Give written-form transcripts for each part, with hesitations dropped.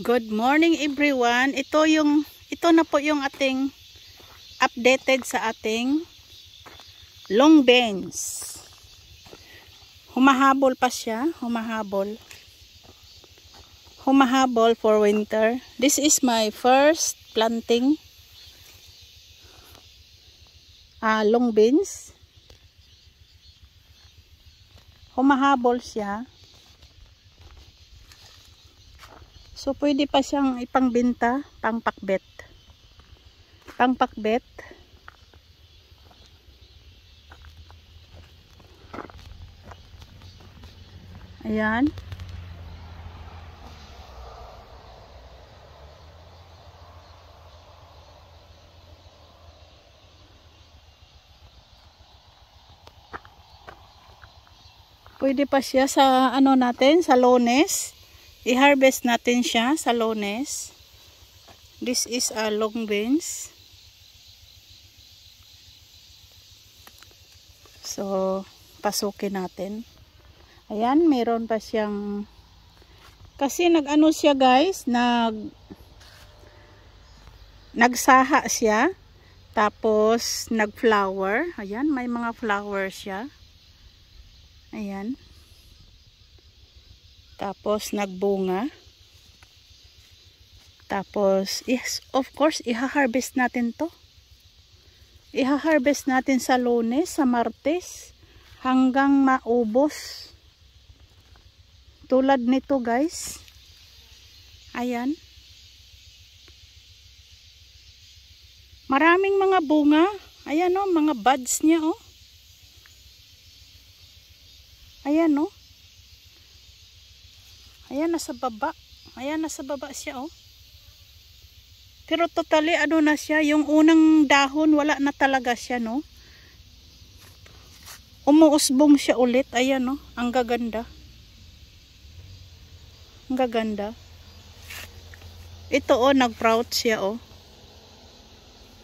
Good morning everyone. Ito na po yung ating updated sa ating long beans. Humahabol pa siya, humahabol. Humahabol for winter. This is my first planting long beans. Humahabol siya. So, pwede pa siyang ipangbenta, pangpakbet. Pangpakbet. Ayan. Pwede pa siya sa ano natin, sa Lunes. I-harvest natin siya sa Lunes. This is a long beans. So, pasukin natin. Ayan, meron pa siyang kasi nag-ano siya guys, nagsaha siya. Tapos nag-flower. Ayan, may mga flower siya. Ayan. Tapos nagbunga. Tapos, yes, of course, iha-harvest natin to. Iha-harvest natin sa Lunes, sa Martes, hanggang maubos. Tulad nito guys. Ayan. Maraming mga bunga. Ayan o, mga buds niya o. Ayan o. Ayan, nasa baba. Ayan, nasa baba siya, oh. Pero totally, ano na siya, yung unang dahon, wala na talaga siya, no? Umuusbong siya ulit. Ayan, no? Ang gaganda. Ang gaganda. Ito, oh, nag-sprout siya, oh.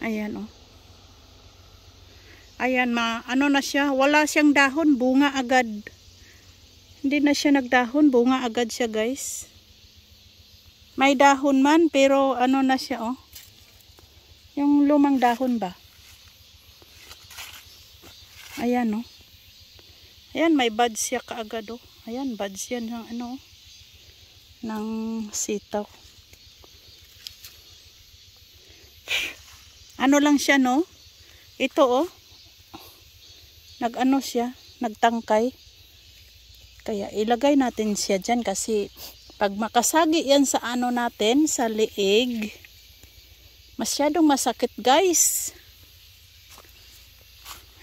Ayan, oh. Ayan, ano na siya, wala siyang dahon, bunga agad. Hindi na siya nagdahon, bunga agad siya guys. May dahon man, pero ano na siya oh. Yung lumang dahon ba? Ayan oh. Ayan, may buds siya kaagad oh. Ayan, buds yan ng ano, ng sitaw. Ano lang siya no? Ito oh. Nag-ano siya, nagtangkay. Kaya ilagay natin siya dyan kasi pag makasagi yan sa ano natin, sa liig, masyadong masakit guys.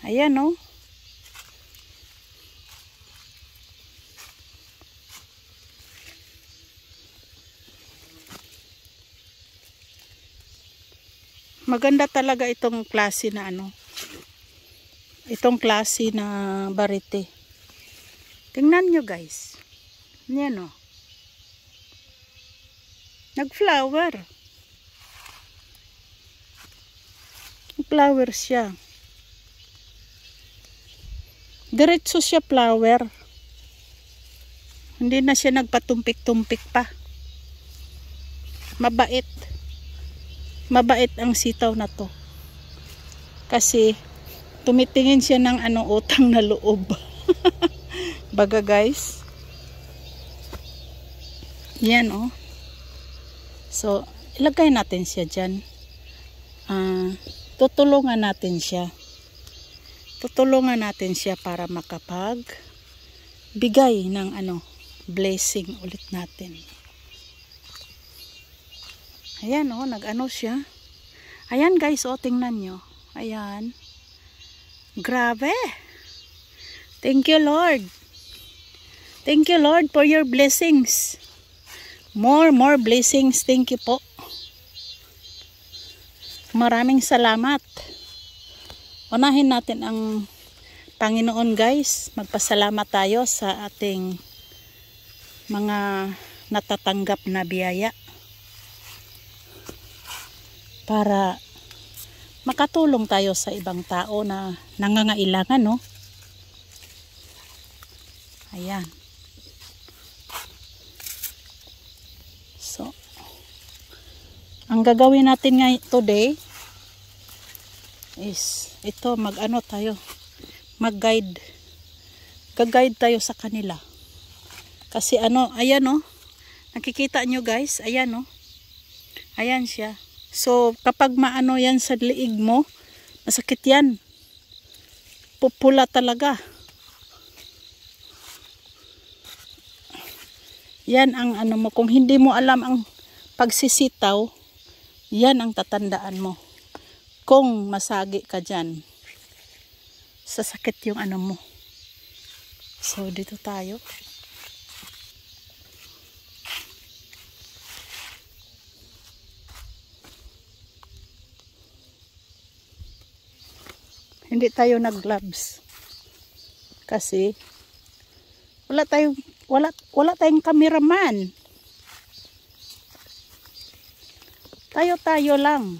Ayan o. Maganda talaga itong klase na ano. Itong klase na barite. Tingnan nyo guys. Yan o. Nag-flower. Flower siya. Diretso siya flower. Hindi na siya nagpatumpik-tumpik pa. Mabait. Mabait ang sitaw na to. Kasi tumitingin siya ng ano, utang na loob. Baga guys. Yan oh. So, ilagay natin siya dyan. Tutulungan natin siya. Tutulungan natin siya para makapag bigay ng ano, blessing ulit natin. Ayan oh, nag-ano siya. Ayan guys, oh, tingnan nyo. Ayan. Grabe. Thank you Lord. Thank you Lord for your blessings. More blessings. Thank you po. Maraming salamat. Unahin natin ang Panginoon guys. Magpasalamat tayo sa ating mga natatanggap na biyaya. Para makatulong tayo sa ibang tao na nangangailangan, no? Ayan. So, ang gagawin natin today is ito, mag-ano tayo, mag-guide. Gag-guide tayo sa kanila. Kasi ano, ayan oh. Nakikita nyo guys, ayan oh. Ayan siya. So, kapag maano yan sa liig mo, masakit yan. Pupula talaga. Yan ang ano mo. Kung hindi mo alam ang pagsisitaw, yan ang tatandaan mo. Kung masagi ka dyan, sasakit yung ano mo. So, dito tayo. Hindi tayo nag-gloves. Kasi, wala tayong cameraman. Tayo lang.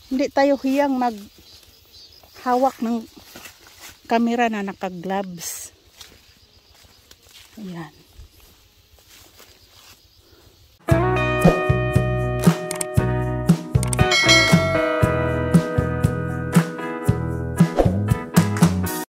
Hindi tayo hiyang maghawak ng camera na naka-gloves. Ayan.